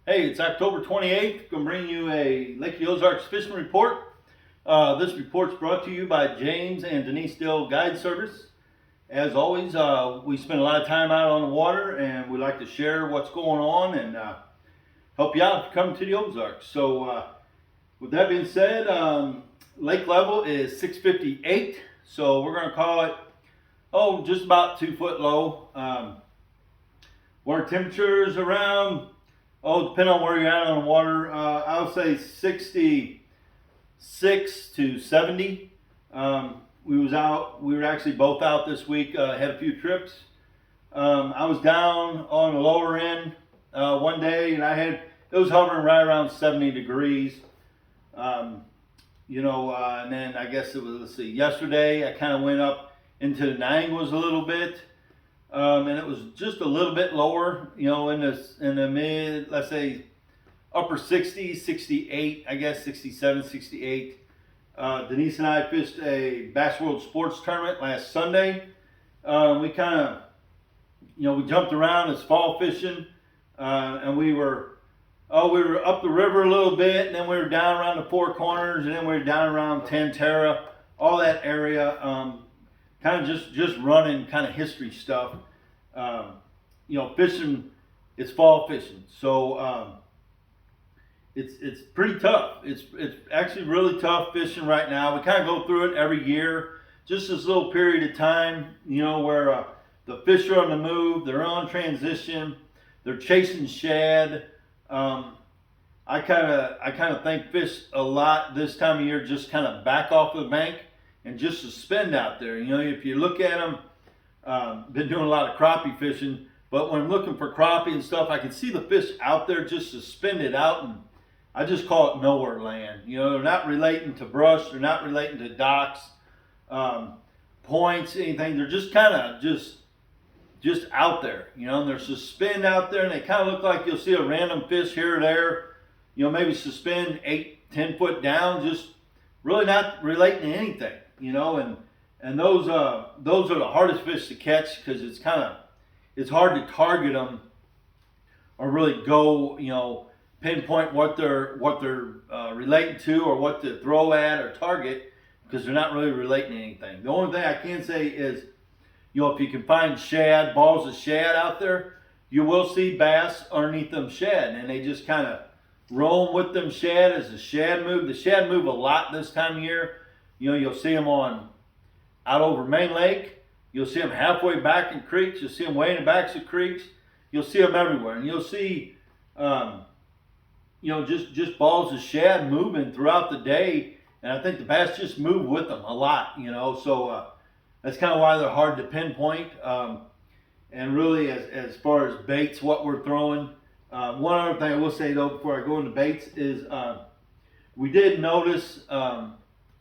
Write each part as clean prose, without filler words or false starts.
Hey, it's October 28th. I'm going to bring you a Lake of the Ozarks fishing report. This report's brought to you by James and Denise Dill Guide Service. As always, we spend a lot of time out on the water and we like to share what's going on and help you out if you come to the Ozarks. So, with that being said, lake level is 658. So, we're going to call it, just about 2 foot low. Water temperatures around, depending on where you're at on the water, I would say 66 to 70. We were actually both out this week, had a few trips. I was down on the lower end one day and it was hovering right around 70 degrees. And then I guess it was, yesterday I kind of went up into the 90s a little bit. And it was just a little bit lower, in the mid, let's say upper 60s, 68, I guess 67, 68. Denise and I fished a Bass World Sports tournament last Sunday. We kind of, we jumped around as fall fishing, and we were up the river a little bit, and then we were down around the Four Corners, and then we were down around Tantera, all that area. Kind of just running kind of history stuff. Fishing, it's fall fishing, so it's pretty tough. It's actually really tough fishing right now. We kind of go through it every year, just this little period of time, where the fish are on the move, they're on transition, they're chasing shad. I kind of think fish a lot this time of year just kind of back off the bank and just suspend out there. If you look at them, been doing a lot of crappie fishing, but when I'm looking for crappie and stuff, I can see the fish out there just suspended out, and I just call it nowhere land. They're not relating to brush, they're not relating to docks, points, anything. They're just kind of just out there, and they're suspend out there, and they kind of look like you'll see a random fish here or there, maybe suspend 8-10 foot down, just really not relating to anything. And those are the hardest fish to catch because it's hard to target them or really go pinpoint what they're relating to or what to throw at or target because they're not really relating to anything. The only thing I can say is if you can find shad, balls of shad out there, you will see bass underneath them shad, and they just kind of roam with them shad as the shad move. The shad move a lot this time of year. You'll see them out over Main Lake. You'll see them halfway back in creeks. You'll see them way in the backs of creeks. You'll see them everywhere. And you'll see, just balls of shad moving throughout the day. And I think the bass just move with them a lot, So that's kind of why they're hard to pinpoint. And really, as far as baits, what we're throwing. One other thing I will say, though, before I go into baits is we did notice,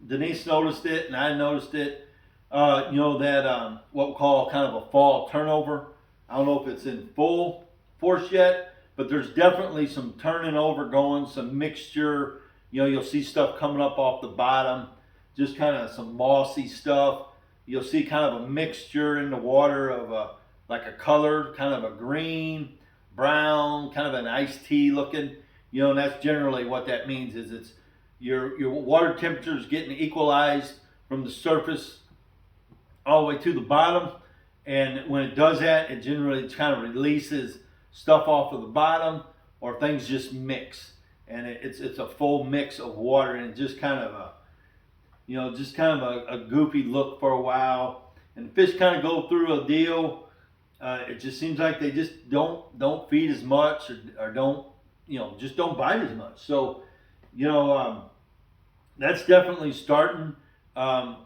Denise noticed it, and I noticed it, that what we call kind of a fall turnover. I don't know if it's in full force yet, but there's definitely some turning over going, some mixture. You'll see stuff coming up off the bottom, just kind of some mossy stuff. You'll see kind of a mixture in the water of like a color, kind of a green, brown, kind of an iced tea looking. And that's generally what that means is it's your water temperature is getting equalized from the surface all the way to the bottom, and when it does that, it generally kind of releases stuff off of the bottom, or things just mix, and it's a full mix of water, and just kind of a goofy look for a while, and fish kind of go through a deal. It just seems like they just don't feed as much, or don't just don't bite as much. So that's definitely starting.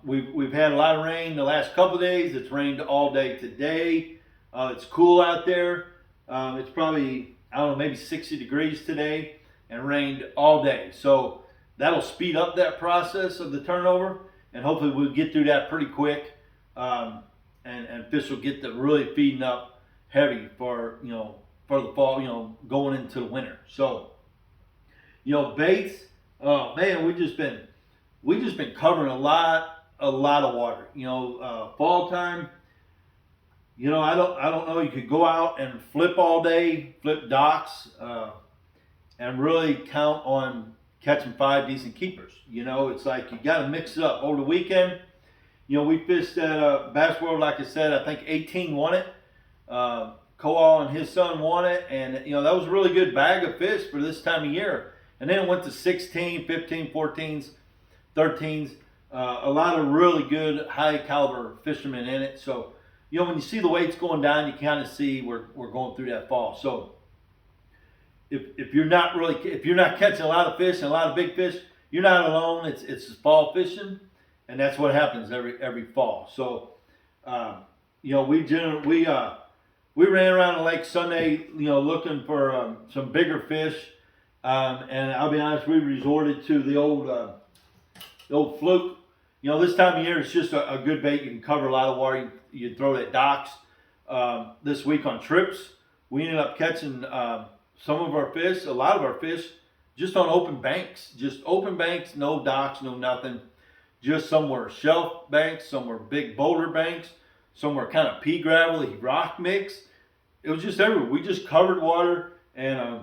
We've had a lot of rain the last couple of days. It's rained all day today. It's cool out there. It's probably, I don't know, maybe 60 degrees today, and rained all day. So that'll speed up that process of the turnover, and hopefully we'll get through that pretty quick. And fish will get to really feeding up heavy for the fall, going into the winter. So, baits, man, we just been covering a lot of water. Fall time, I don't know. You could go out and flip all day, flip docks. and really count on catching 5 decent keepers. You know, it's like you got to mix it up. Over the weekend, you know, we fished at Bass World, like I said, I think 18 won it. Koal and his son won it, and you know that was a really good bag of fish for this time of year. And then it went to 16, 15, 14s, 13s. A lot of really good high caliber fishermen in it. So, you know, when you see the weights going down, you kind of see we're going through that fall. So if you're not catching a lot of fish and a lot of big fish, you're not alone. It's fall fishing, and that's what happens every fall. So you know, we ran around the lake Sunday, you know, looking for some bigger fish, and I'll be honest, we resorted to the old Fluke. You know, this time of year it's just a good bait. You can cover a lot of water. You throw it at docks. This week on trips, we ended up catching some of our fish, a lot of our fish, just on open banks. Just open banks, no docks, no nothing. Just some were shelf banks, some were big boulder banks, some were kind of pea gravelly rock mix. It was just everywhere. We just covered water, and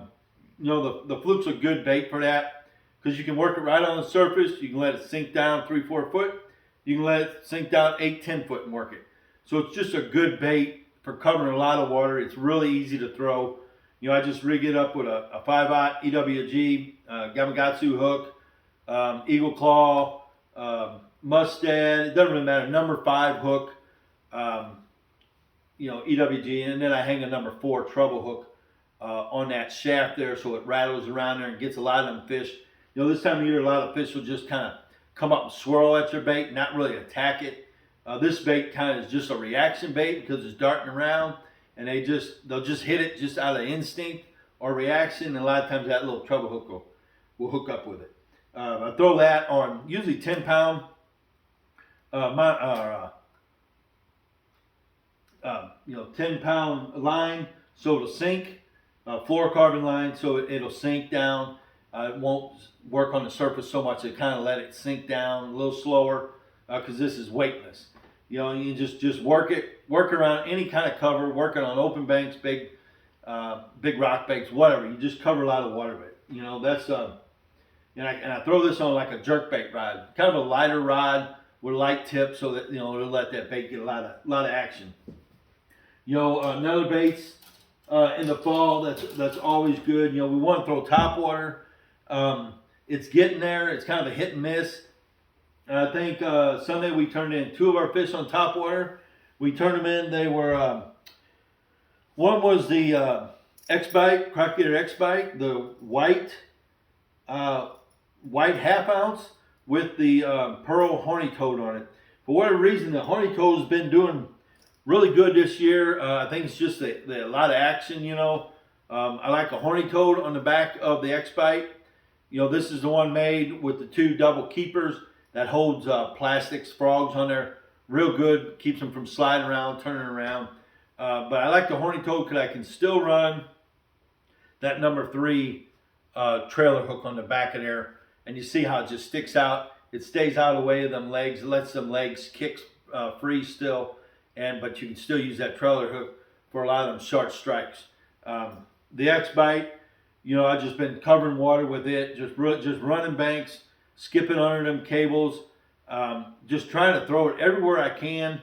you know, the Fluke's a good bait for that because you can work it right on the surface. You can let it sink down 3-4 foot. You can let it sink down 8-10 foot and work it. So it's just a good bait for covering a lot of water. It's really easy to throw. You know, I just rig it up with a 5/0 EWG, Gamakatsu hook, Eagle Claw, Mustad. It doesn't really matter. Number 5 hook, you know, EWG, and then I hang a number 4 treble hook on that shaft there, so it rattles around there and gets a lot of them fish. You know, this time of year, a lot of fish will just kind of come up and swirl at your bait, not really attack it. This bait kind of is just a reaction bait because it's darting around, and they'll just hit it just out of instinct or reaction, and a lot of times that little treble hook will hook up with it. I throw that on usually 10-pound you know, 10-pound line, so it'll sink, fluorocarbon line, so it'll sink down. It won't work on the surface so much. It kind of let it sink down a little slower because this is weightless. You know, you just work around any kind of cover, working on open banks, big rock banks, whatever. You just cover a lot of water with it. You know, that's and I throw this on like a jerk bait rod, kind of a lighter rod with a light tip, so that, you know, it'll let that bait get a lot of action. You know, another baits in the fall that's always good. You know, we want to throw topwater. It's getting there. It's kind of a hit and miss. I think Sunday we turned in 2 of our fish on topwater. We turned them in. They were one was the X-Bite, Crappie X-Bite, the white 1/2 ounce with the pearl horny toad on it. For whatever reason, the horny toad has been doing really good this year. I think it's just a lot of action, you know. I like a horny toad on the back of the X-Bite. You know, this is the one made with the 2 double keepers that holds plastics, frogs on there. Real good, keeps them from sliding around, turning around. But I like the horny toad because I can still run that number 3 trailer hook on the back of there. And you see how it just sticks out. It stays out of the way of them legs. It lets them legs kick free still. But you can still use that trailer hook for a lot of them short strikes. The X-Bite, you know, I've just been covering water with it, just running banks, skipping under them cables, just trying to throw it everywhere I can,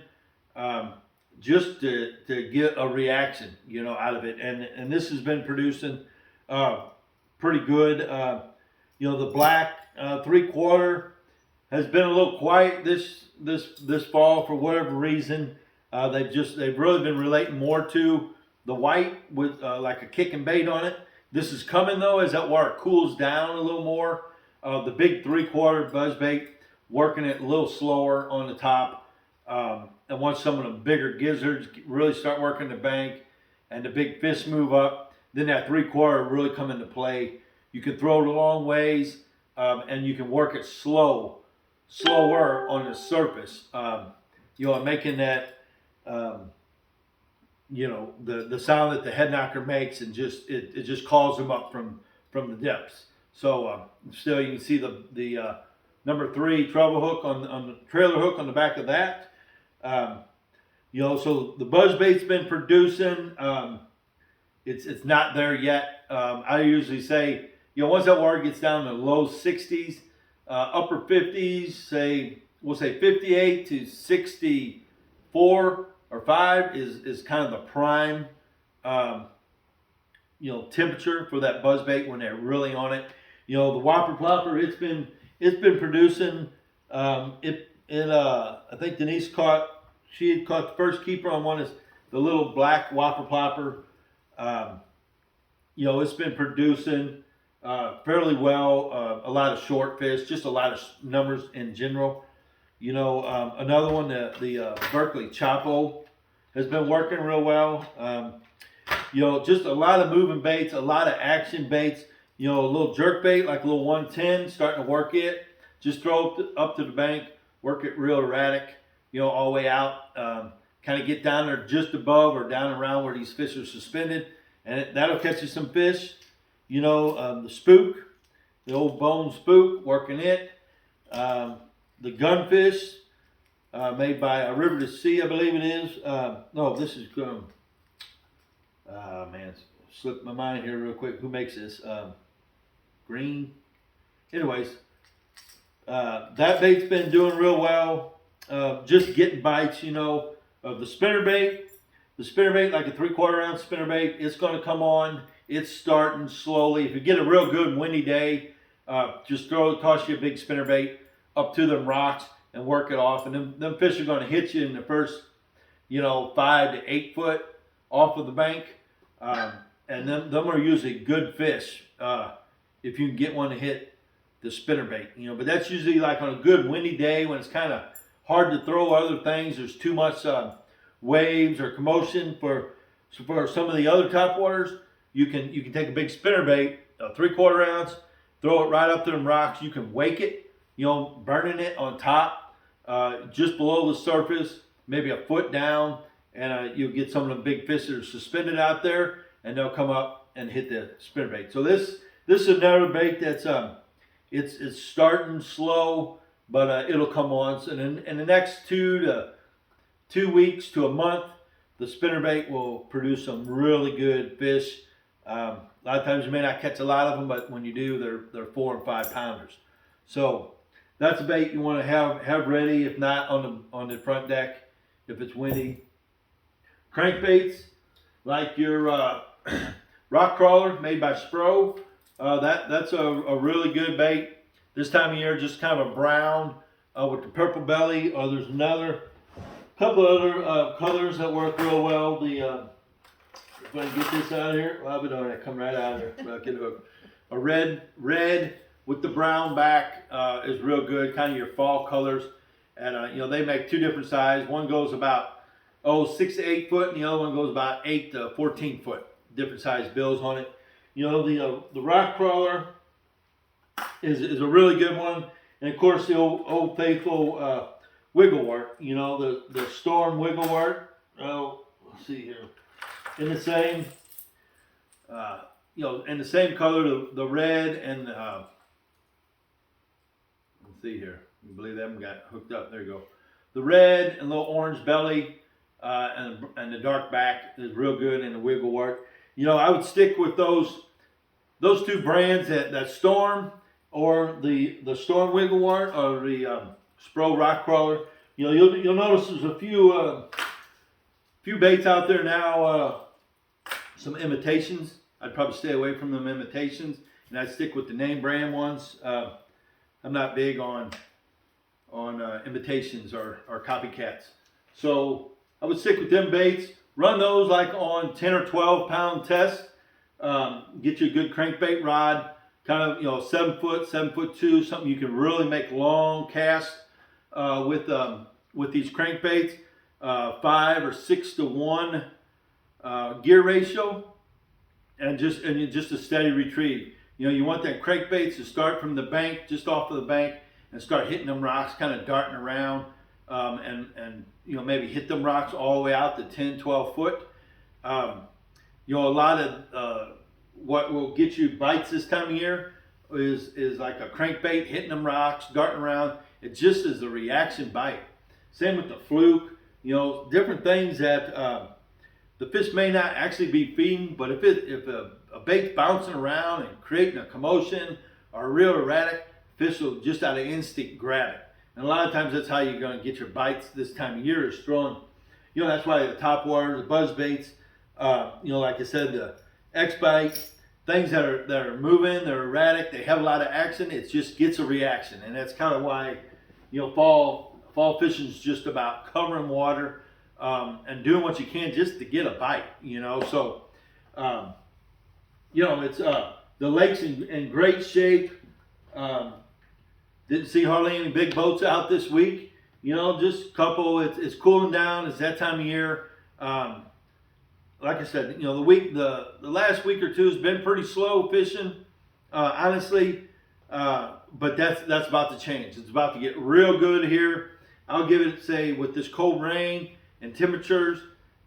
just to get a reaction, you know, out of it. And this has been producing pretty good. You know, the black 3/4 has been a little quiet this fall for whatever reason. They've really been relating more to the white with like a kick and bait on it. This is coming though as that water cools down a little more. The big 3/4 buzzbait working it a little slower on the top. And once some of the bigger gizzards really start working the bank and the big fish move up, then that 3/4 really come into play. You can throw it a long ways, and you can work it slower on the surface. You know, making that, you know, the sound that the head knocker makes, and it just calls them up from the depths. So still, you can see the number 3 treble hook on the trailer hook on the back of that. You know, so the buzzbait's been producing. It's not there yet. I usually say once that water gets down to low 60s, upper 50s, we'll say 58 to 64 or 5 is kind of the prime, temperature for that buzzbait when they're really on it. The whopper plopper, it's been producing. I think Denise she had caught the first keeper on one, is the little black whopper plopper. It's been producing fairly well. A lot of short fish, just a lot of numbers in general. Another one, the Berkeley Chapo, has been working real well. Just a lot of moving baits, a lot of action baits. A little jerk bait, like a little 110, starting to work it. Just throw it up to the bank, work it real erratic, all the way out. Kind of get down there just above or down around where these fish are suspended, and that'll catch you some fish. The spook, the old bone spook, working it. The gunfish, made by a River to Sea, I believe it is. No, this is man, slipped my mind here real quick. Who makes this? Green. Anyways, that bait's been doing real well. Just getting bites, of the spinnerbait. The spinnerbait, like a 3/4 ounce spinnerbait, it's going to come on. It's starting slowly. If you get a real good windy day, just toss you a big spinnerbait up to them rocks and work it off. And them fish are going to hit you in the first, 5 to 8 foot off of the bank. And them are usually good fish if you can get one to hit the spinnerbait. But that's usually like on a good windy day when it's kind of hard to throw other things. There's too much waves or commotion for some of the other topwaters. You can take a big spinnerbait, a 3/4 ounce, throw it right up to them rocks. You can wake it, burning it on top, just below the surface, maybe a foot down, and you'll get some of the big fish that are suspended out there, and they'll come up and hit the spinnerbait. So this is another bait that's it's starting slow, but it'll come on. So in the next 2 weeks to a month, the spinnerbait will produce some really good fish. A lot of times you may not catch a lot of them, but when you do, they're 4 and 5 pounders. So that's a bait you want to have ready, if not on the front deck if it's windy. Crankbaits, like your rock crawler made by Spro, that's a really good bait. This time of year, just kind of a brown with the purple belly. Or there's couple other colors that work real well. If I get this out of here, well, I'll be doing it. Come right out of here. I'll get a red with the brown back is real good. Kind of your fall colors, and they make 2 different sizes. One goes about 6 to 8 foot, and the other one goes about 8 to 14 foot. Different size bills on it. The rock crawler is a really good one, and of course the old faithful wigglewort. The storm wigglewort. Let's see here. In the same, in the same color, the red and let's see here. You believe they haven't got hooked up? There you go. The red and little orange belly and the dark back is real good in the wigglewort. I would stick with those 2 brands, that Storm or the Storm wigglewort or the Spro rock crawler. You'll notice there's a few baits out there now. Some imitations. I'd probably stay away from them imitations, and I'd stick with the name brand ones. I'm not big on imitations or copycats. So I would stick with them baits. Run those like on 10 or 12 pound tests. Get you a good crankbait rod, kind of 7 foot, 7'2", something you can really make long casts with these crankbaits. 5 or 6 to 1 gear ratio, and just a steady retrieve. You want that crankbait to start from the bank, just off of the bank, and start hitting them rocks, kind of darting around, and maybe hit them rocks all the way out to 10, 12 foot. A lot of what will get you bites this time of year is like a crankbait hitting them rocks, darting around. It just is a reaction bite. Same with the Fluke. Different things that the fish may not actually be feeding, but if a bait's bouncing around and creating a commotion or real erratic, fish will just out of instinct grab it. And a lot of times that's how you're going to get your bites this time of year, is throwing, that's why the Topwater, the Buzzbaits, like I said, the X-Bite, things that are moving, they're erratic, they have a lot of action, it just gets a reaction. And that's kind of why, fall fishing is just about covering water and doing what you can just to get a bite, So, it's the lake's in great shape. Didn't see hardly any big boats out this week. Just a couple. It's cooling down. It's that time of year. Like I said, the last week or two has been pretty slow fishing, honestly. But that's about to change. It's about to get real good here. I'll give it, say, with this cold rain and temperatures,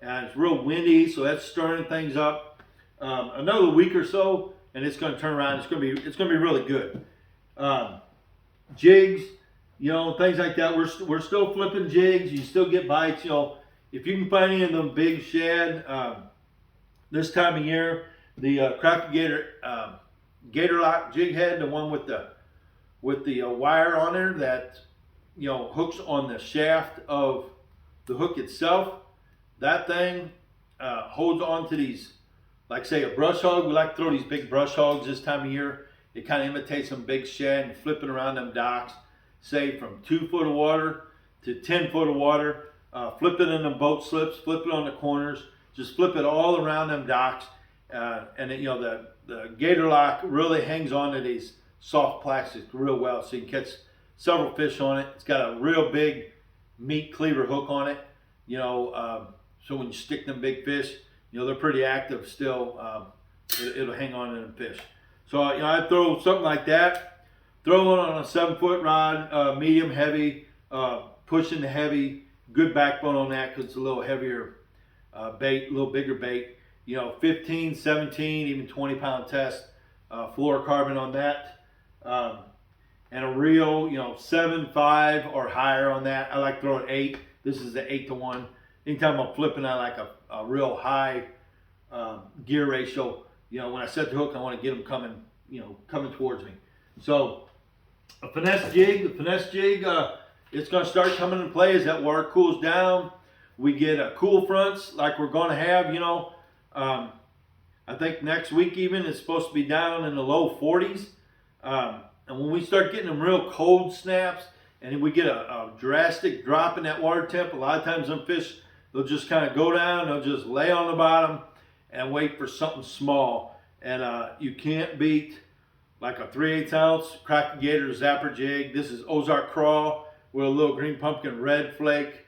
and it's real windy, so that's stirring things up. Another week or so, and it's going to turn around. It's going to be really good. Jigs, things like that. We're still flipping jigs. You still get bites. If you can find any of them big shad this time of year, the Crappie Gator Lock jig head, the one with the wire on there that hooks on the shaft of the hook itself. That thing holds on to these, like say a brush hog. We like to throw these big brush hogs this time of year. It kind of imitates some big shad and flipping around them docks, say from 2 foot of water to 10 foot of water. Flip it in the boat slips, flip it on the corners, just flip it all around them docks. And the Gator Lock really hangs on to these soft plastics real well, so you can catch several fish on it. It's got a real big meat cleaver hook on it, so when you stick them big fish, they're pretty active still. It'll hang on to them fish. So I throw something like that. Throw it on a 7 foot rod, medium heavy, pushing the heavy. Good backbone on that because it's a little heavier bait, a little bigger bait. 15, 17, even 20 pound test, fluorocarbon on that. And a real, 7, 5 or higher on that. I like throwing 8. This is the 8-to-1. Anytime I'm flipping, I like a real high gear ratio. When I set the hook, I want to get them coming towards me. So the Finesse jig, it's going to start coming into play as that water cools down. We get cool fronts like we're going to have, I think next week even it's supposed to be down in the low 40s. And when we start getting them real cold snaps and we get a drastic drop in that water temp, a lot of times them fish, they'll just kind of go down, they'll just lay on the bottom and wait for something small. And you can't beat like a 3/8 ounce Crappie Gator Zapper jig. This is Ozark crawl with a little green pumpkin red flake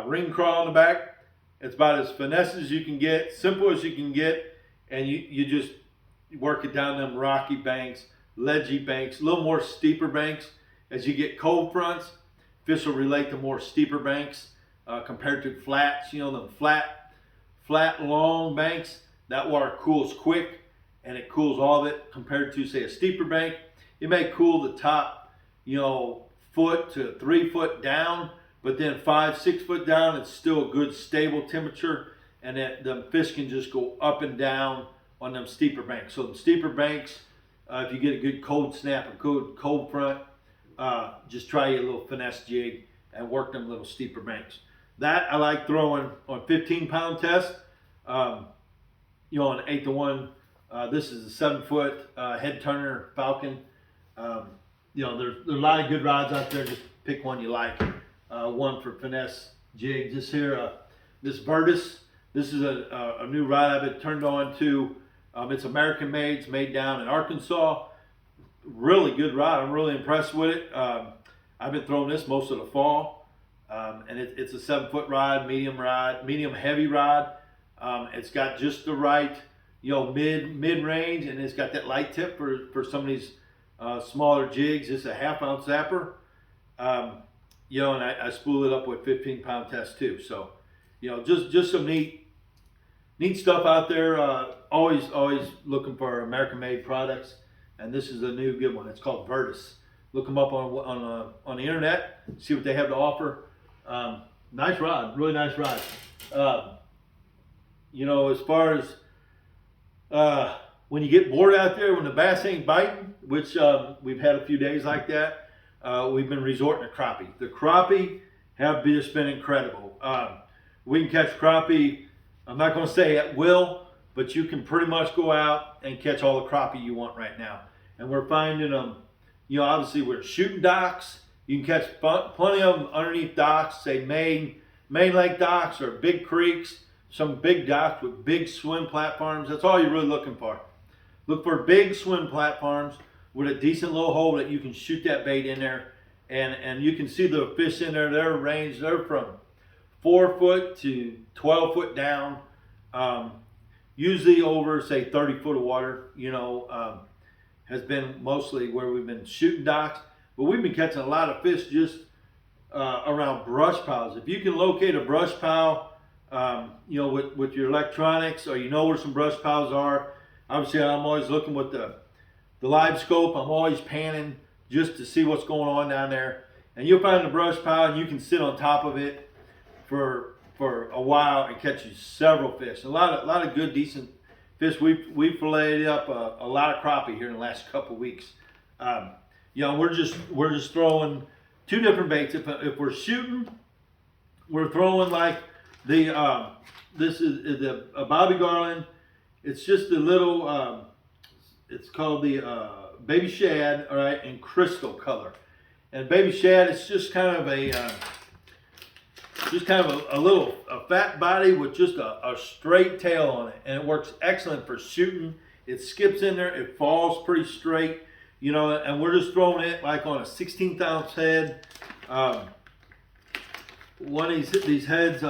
ring crawl in the back. It's about as finesse as you can get, simple as you can get, and you just work it down them rocky banks, ledgy banks, a little more steeper banks. As you get cold fronts, fish will relate to more steeper banks compared to flats. Them flat, long banks, that water cools quick and it cools all of it compared to, say, a steeper bank. It may cool the top, foot to 3 foot down, but then 5, 6 foot down, it's still a good stable temperature, and that the fish can just go up and down on them steeper banks. So the steeper banks, if you get a good cold snap, a good cold front, just try a little Finesse jig and work them little steeper banks. That I like throwing on 15 pound test, on 8-to-1. This is a 7 foot head turner Falcon. There's a lot of good rods out there. Just pick one you like. One for Finesse jigs. This Virtus. This is a new rod I've been turned on to. It's American made. It's made down in Arkansas. Really good rod. I'm really impressed with it. I've been throwing this most of the fall, and it's a 7 foot rod, medium heavy rod. It's got just the right, mid range, and it's got that light tip for some of these smaller jigs. It's a 1/2 ounce zapper. And I spool it up with 15 pound test too. So, just some neat stuff out there. Always looking for American made products. And this is a new good one. It's called Virtus. Look them up on the internet. See what they have to offer. Nice rod, really nice rod. As far as when you get bored out there, when the bass ain't biting, which we've had a few days like that, we've been resorting to crappie. The crappie have just been incredible. We can catch crappie, I'm not going to say at will, but you can pretty much go out and catch all the crappie you want right now. And we're finding them, obviously we're shooting docks. You can catch plenty of them underneath docks, say main lake docks or big creeks, some big docks with big swim platforms. That's all you're really looking for. Look for big swim platforms with a decent little hole that you can shoot that bait in there. And you can see the fish in there. They're ranged, they're from 4 foot to 12 foot down. Usually over, say, 30 foot of water, has been mostly where we've been shooting docks. But we've been catching a lot of fish just around brush piles. If you can locate a brush pile, with your electronics, or where some brush piles are. Obviously, I'm always looking with the live scope. I'm always panning just to see what's going on down there. And you'll find a brush pile, and you can sit on top of it for a while and catch you several fish. A lot of good, decent fish. We've filleted up a lot of crappie here in the last couple of weeks. We're just throwing two different baits. If we're shooting, we're throwing like this is a Bobby Garland. It's just a little. It's called the baby shad, all right, in crystal color. And baby shad, it's just kind of a fat body with just a straight tail on it, and it works excellent for shooting. It skips in there, it falls pretty straight, and we're just throwing it like on a 16th ounce head. One of these heads,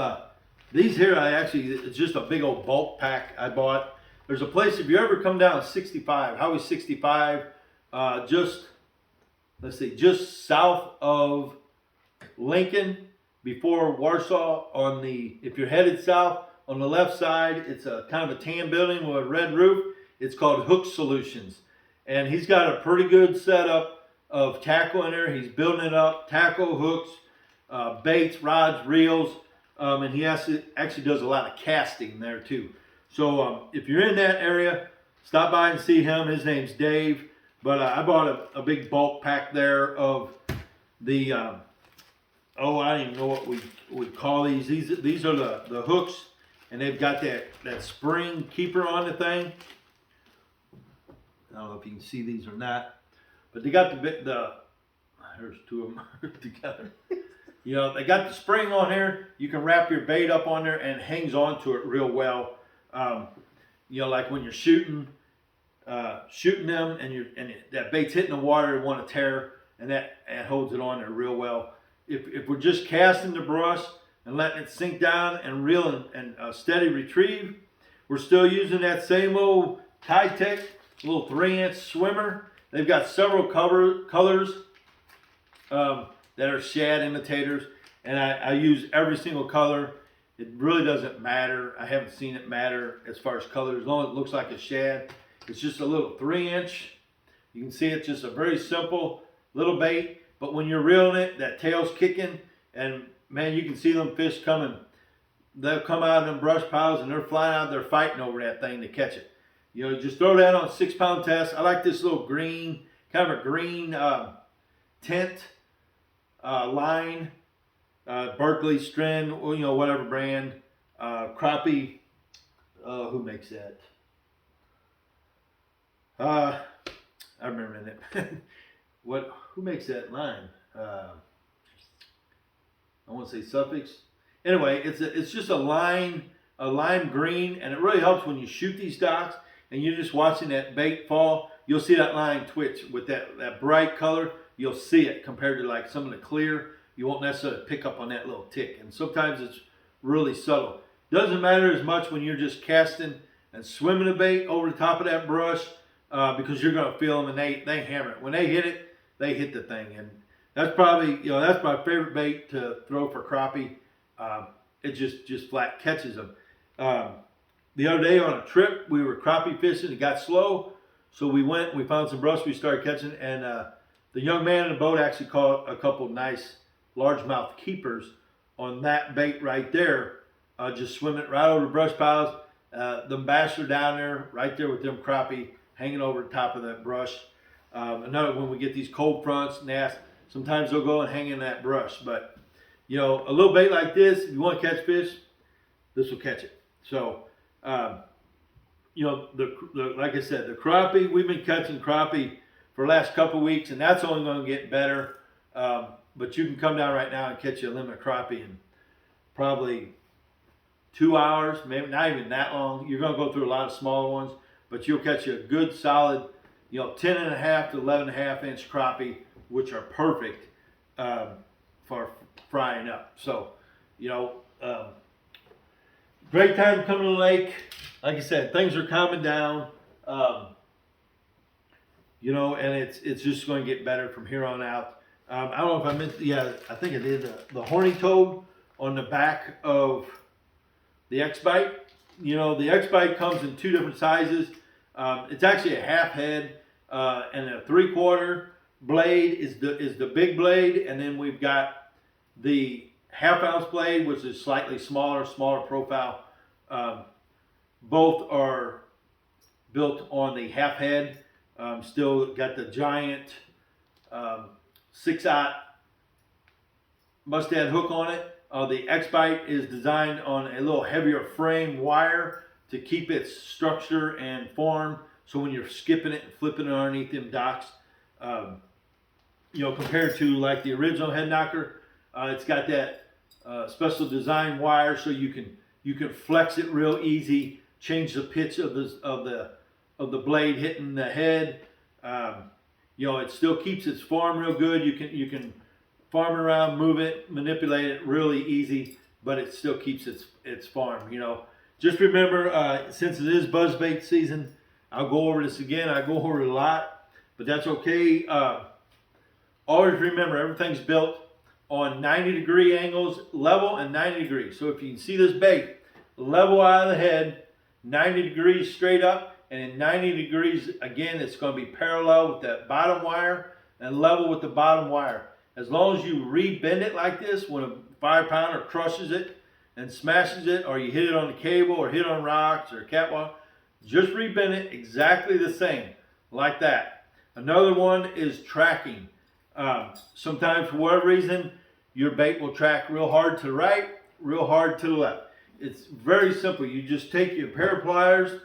these here, it's just a big old bulk pack I bought. There's a place, if you ever come down 65, Highway 65, just south of Lincoln, before Warsaw, if you're headed south, on the left side, it's a kind of a tan building with a red roof. It's called Hook Solutions. And he's got a pretty good setup of tackle in there. He's building it up, tackle, hooks, baits, rods, reels, and he actually does a lot of casting there too. So if you're in that area, stop by and see him. His name's Dave. But I bought a big bulk pack there of the, I don't even know what we call these. These are the hooks, and they've got that spring keeper on the thing. I don't know if you can see these or not, but they got there's two of them together. They got the spring on there. You can wrap your bait up on there, and it hangs onto it real well. Like when you're shooting them, and that bait's hitting the water, it want to tear, and that holds it on there real well. If we're just casting the brush and letting it sink down and reel and steady retrieve, we're still using that same old Tech little 3-inch swimmer. They've got several colors that are shad imitators, and I use every single color. It really doesn't matter. I haven't seen it matter as far as color, as long as it looks like a shad. It's just a little 3-inch. You can see it's just a very simple little bait. But when you're reeling it, that tail's kicking, and man, you can see them fish coming. They'll come out of them brush piles, and they're flying out there fighting over that thing to catch it. Just throw that on a 6-pound test. I like this little green, kind of a green tint line, Berkeley Strand, whatever brand, Crappie. Who makes that? I remember that. Who makes that line? I want to say Suffix. Anyway, it's just a lime green, and it really helps when you shoot these docks and you're just watching that bait fall. You'll see that line twitch with that bright color. You'll see it compared to like some of the clear. You won't necessarily pick up on that little tick, and sometimes it's really subtle. Doesn't matter as much when you're just casting and swimming a bait over the top of that brush, because you're going to feel them, and they hammer it. When they hit it, they hit the thing, and that's probably that's my favorite bait to throw for crappie. It just flat catches them. The other day on a trip, we were crappie fishing. It got slow, so we found some brush we started catching, and the young man in the boat actually caught a couple nice largemouth keepers on that bait right there. Just swimming it right over the brush piles. The bass are down there, right there with them crappie hanging over the top of that brush. Another, when we get these cold fronts, nasty, sometimes they'll go and hang in that brush. But, you know, a little bait like this, if you want to catch fish, this will catch it. So, you know, like I said, the crappie, we've been catching crappie for the last couple of weeks, and that's only going to get better. But you can come down right now and catch you a limit crappie in probably 2 hours, maybe not even that long. You're going to go through a lot of smaller ones, but you'll catch you a good solid, you know, 10.5 to 11.5 inch crappie, which are perfect for frying up. So, you know, great time to come to the lake. Like I said, things are calming down. You know, and it's just going to get better from here on out. I don't know if I meant, yeah, I think I did the horny toad on the back of the X-Bite. You know, the X-Bite comes in 2 different sizes. It's actually a half head, and a 3/4 blade is the big blade, and then we've got the 1/2 ounce blade, which is slightly smaller profile. Both are built on the half head. Still got the giant 6/0 mustad hook on it. The X-Bite is designed on a little heavier frame wire to keep its structure and form. So when you're skipping it and flipping it underneath them docks, you know, compared to like the original head knocker, it's got that special design wire so you can flex it real easy, change the pitch of the blade hitting the head. You know, it still keeps its form real good. You can farm it around, move it, manipulate it really easy, but it still keeps its form. You know, just remember, since it is buzzbait season, I'll go over this again. I go over it a lot, but that's okay. Always remember, everything's built on 90-degree angles, level and 90 degrees. So if you can see this bait, level out of the head, 90 degrees straight up, and in 90 degrees, again, it's going to be parallel with that bottom wire and level with the bottom wire. As long as you re-bend it like this, when a 5-pounder crushes it and smashes it, or you hit it on the cable or hit on rocks or catwalk, just re-bend it exactly the same, like that. Another one is tracking. Sometimes, for whatever reason, your bait will track real hard to the right, real hard to the left. It's very simple. You just take your pair of pliers,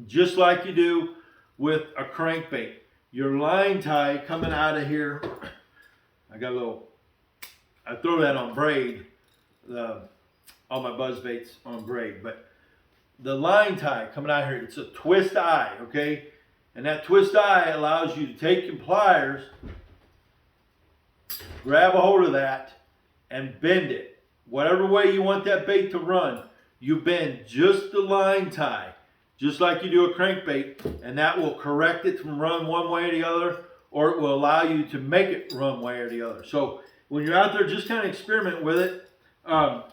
just like you do with a crankbait. Your line tie coming out of here, I throw that on braid, all my buzz baits on braid, but the line tie coming out here, it's a twist eye, okay? And that twist eye allows you to take your pliers, grab a hold of that, and bend it. Whatever way you want that bait to run, you bend just the line tie, just like you do a crankbait, and that will correct it from run one way or the other, or it will allow you to make it run one way or the other. So when you're out there, just kind of experiment with it.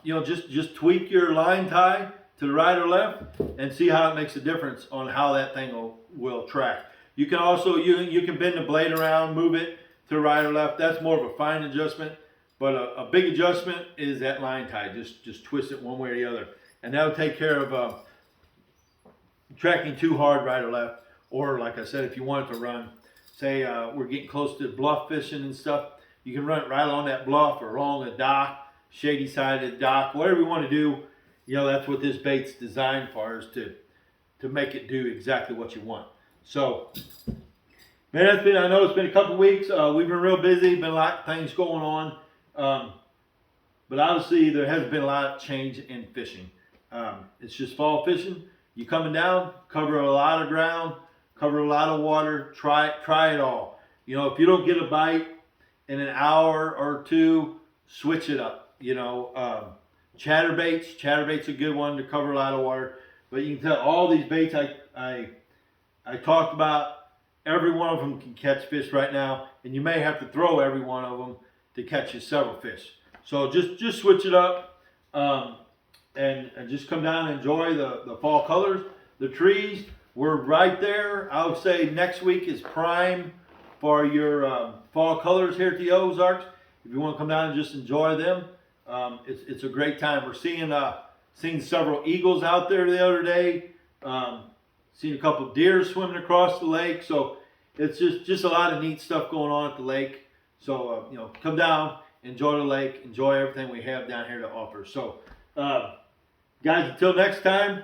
You know, just tweak your line tie to the right or left and see how it makes a difference on how that thing will track. You can also, you can bend the blade around, move it to the right or left. That's more of a fine adjustment, but a big adjustment is that line tie. Just twist it one way or the other. And that'll take care of tracking too hard right or left. Or like I said, if you want it to run, say we're getting close to bluff fishing and stuff, you can run it right along that bluff or along the dock, shady side of the dock, whatever you want to do. You know, that's what this bait's designed for, is to make it do exactly what you want. So, man, I know it's been a couple weeks. We've been real busy, been a lot of things going on. But obviously there has been a lot of change in fishing. It's just fall fishing. You coming down, cover a lot of ground, cover a lot of water, try it all. You know, if you don't get a bite in an hour or two, switch it up. You know, chatterbait's a good one to cover a lot of water. But you can tell all these baits I talked about, every one of them can catch fish right now, and you may have to throw every one of them to catch you several fish. So just switch it up, and just come down and enjoy the fall colors. The trees, we're right there. I would say next week is prime for your fall colors here at the Ozarks. If you want to come down and just enjoy them, it's a great time. We're seeing Seen several eagles out there the other day. Seen a couple deer swimming across the lake. So it's just a lot of neat stuff going on at the lake. So, you know, come down, enjoy the lake, enjoy everything we have down here to offer. So, guys, until next time,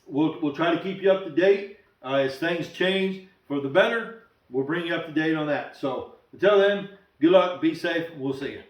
we'll try to keep you up to date. As things change for the better, we'll bring you up to date on that. So, until then, good luck, be safe, and we'll see you.